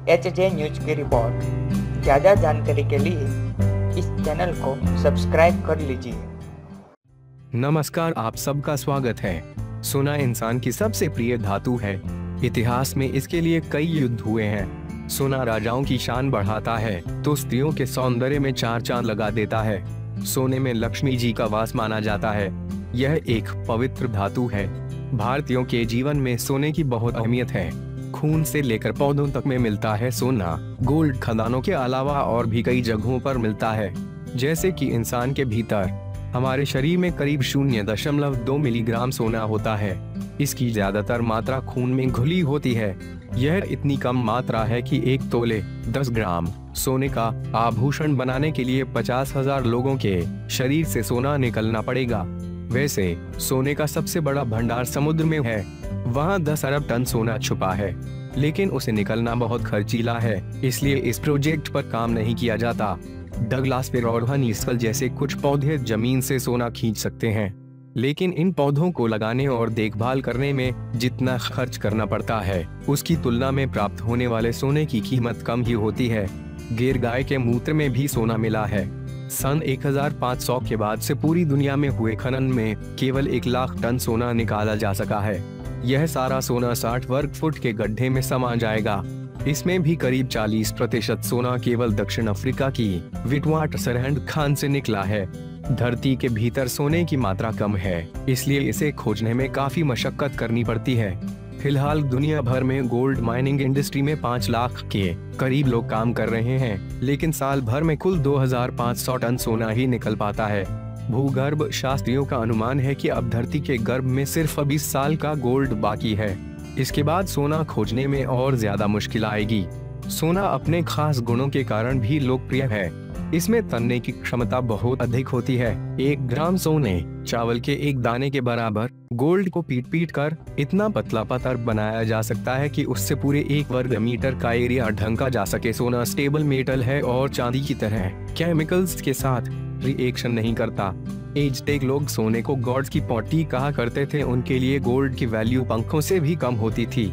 HJ news की report. ज़्यादा जानकारी के लिए इस चैनल को सब्सक्राइब कर लीजिए। नमस्कार, आप सबका स्वागत है। सोना इंसान की सबसे प्रिय धातु है। इतिहास में इसके लिए कई युद्ध हुए हैं। सोना राजाओं की शान बढ़ाता है तो स्त्रियों के सौंदर्य में चार चांद लगा देता है। सोने में लक्ष्मी जी का वास माना जाता है। यह एक पवित्र धातु है। भारतीयों के जीवन में सोने की बहुत अहमियत है। खून से लेकर पौधों तक में मिलता है सोना। गोल्ड खदानों के अलावा और भी कई जगहों पर मिलता है, जैसे कि इंसान के भीतर। हमारे शरीर में करीब 0.2 मिलीग्राम सोना होता है। इसकी ज्यादातर मात्रा खून में घुली होती है। यह इतनी कम मात्रा है कि 1 तोले 10 ग्राम सोने का आभूषण बनाने के लिए 50,000 लोगों के शरीर से सोना निकलना पड़ेगा। वैसे सोने का सबसे बड़ा भंडार समुद्र में है। वहाँ 10 अरब टन सोना छुपा है, लेकिन उसे निकलना बहुत खर्चीला है, इसलिए इस प्रोजेक्ट पर काम नहीं किया जाता। डगलास फिर और हनीस्कल जैसे कुछ पौधे जमीन से सोना खींच सकते हैं, लेकिन इन पौधों को लगाने और देखभाल करने में जितना खर्च करना पड़ता है, उसकी तुलना में प्राप्त होने वाले सोने की कीमत कम ही होती है। गैर गाय के मूत्र में भी सोना मिला है। सन 1500 के बाद से पूरी दुनिया में हुए खनन में केवल 1 लाख टन सोना निकाला जा सका है। यह सारा सोना 60 वर्ग फुट के गड्ढे में समा जाएगा। इसमें भी करीब 40% सोना केवल दक्षिण अफ्रीका की विटवाटरसरैंड खान से निकला है। धरती के भीतर सोने की मात्रा कम है, इसलिए इसे खोजने में काफी मशक्कत करनी पड़ती है। फिलहाल दुनिया भर में गोल्ड माइनिंग इंडस्ट्री में 5 लाख के करीब लोग काम कर रहे हैं, लेकिन साल भर में कुल 2500 टन सोना ही निकल पाता है। भूगर्भ शास्त्रियों का अनुमान है कि अब धरती के गर्भ में सिर्फ 20 साल का गोल्ड बाकी है। इसके बाद सोना खोजने में और ज्यादा मुश्किल आएगी। सोना अपने खास गुणों के कारण भी लोकप्रिय है। इसमें तनने की क्षमता बहुत अधिक होती है। 1 ग्राम सोने चावल के एक दाने के बराबर। गोल्ड को पीट कर इतना पतला पत्थर बनाया जा सकता है कि उससे पूरे 1 वर्ग मीटर का एरिया ढंका जा सके। सोना स्टेबल मेटल है और चांदी की तरह केमिकल्स के साथ रिएक्शन नहीं करता। एज़टेक लोग सोने को गॉड्स की पॉटी कहा करते थे। उनके लिए गोल्ड की वैल्यू पंखों से भी कम होती थी।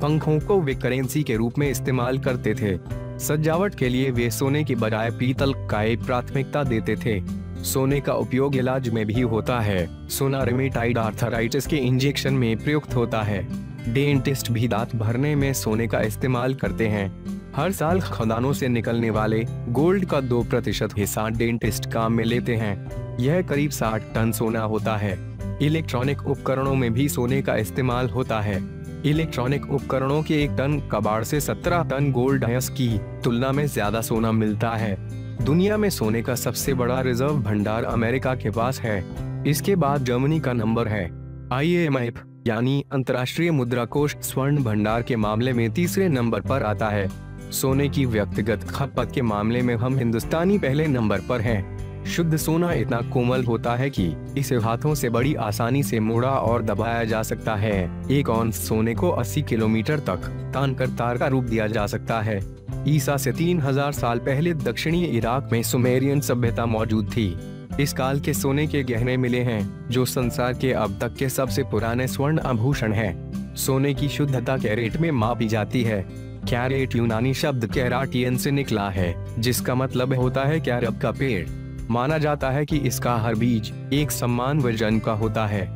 पंखों को वे करेंसी के रूप में इस्तेमाल करते थे। सजावट के लिए वे सोने की बजाय पीतल का प्राथमिकता देते थे। सोने का उपयोग इलाज में भी होता है। सोना रूमेटॉइड आर्थराइटिस के इंजेक्शन में प्रयुक्त होता है। डेंटिस्ट भी दांत भरने में सोने का इस्तेमाल करते हैं। हर साल खदानों से निकलने वाले गोल्ड का 2% हिस्सा डेंटिस्ट काम में लेते हैं। यह करीब 60 टन सोना होता है। इलेक्ट्रॉनिक उपकरणों में भी सोने का इस्तेमाल होता है। इलेक्ट्रॉनिक उपकरणों के 1 टन कबाड़ से 17 टन गोल्ड अयस्क की तुलना में ज्यादा सोना मिलता है। दुनिया में सोने का सबसे बड़ा रिजर्व भंडार अमेरिका के पास है। इसके बाद जर्मनी का नंबर है। IMF यानी अंतर्राष्ट्रीय मुद्रा कोष स्वर्ण भंडार के मामले में तीसरे नंबर पर आता है। सोने की व्यक्तिगत खपत के मामले में हम हिंदुस्तानी पहले नंबर पर हैं। शुद्ध सोना इतना कोमल होता है कि इसे हाथों से बड़ी आसानी से मोड़ा और दबाया जा सकता है। 1 औंस सोने को 80 किलोमीटर तक तानकर तार का रूप दिया जा सकता है। ईसा से 3000 साल पहले दक्षिणी इराक में सुमेरियन सभ्यता मौजूद थी। इस काल के सोने के गहने मिले हैं, जो संसार के अब तक के सबसे पुराने स्वर्ण आभूषण हैं। सोने की शुद्धता कैरेट में मापी जाती है। कैरेट यूनानी शब्द कैराटियन से निकला है, जिसका मतलब होता है कैरब का पेड़। माना जाता है कि इसका हर बीज एक समान वजन का होता है।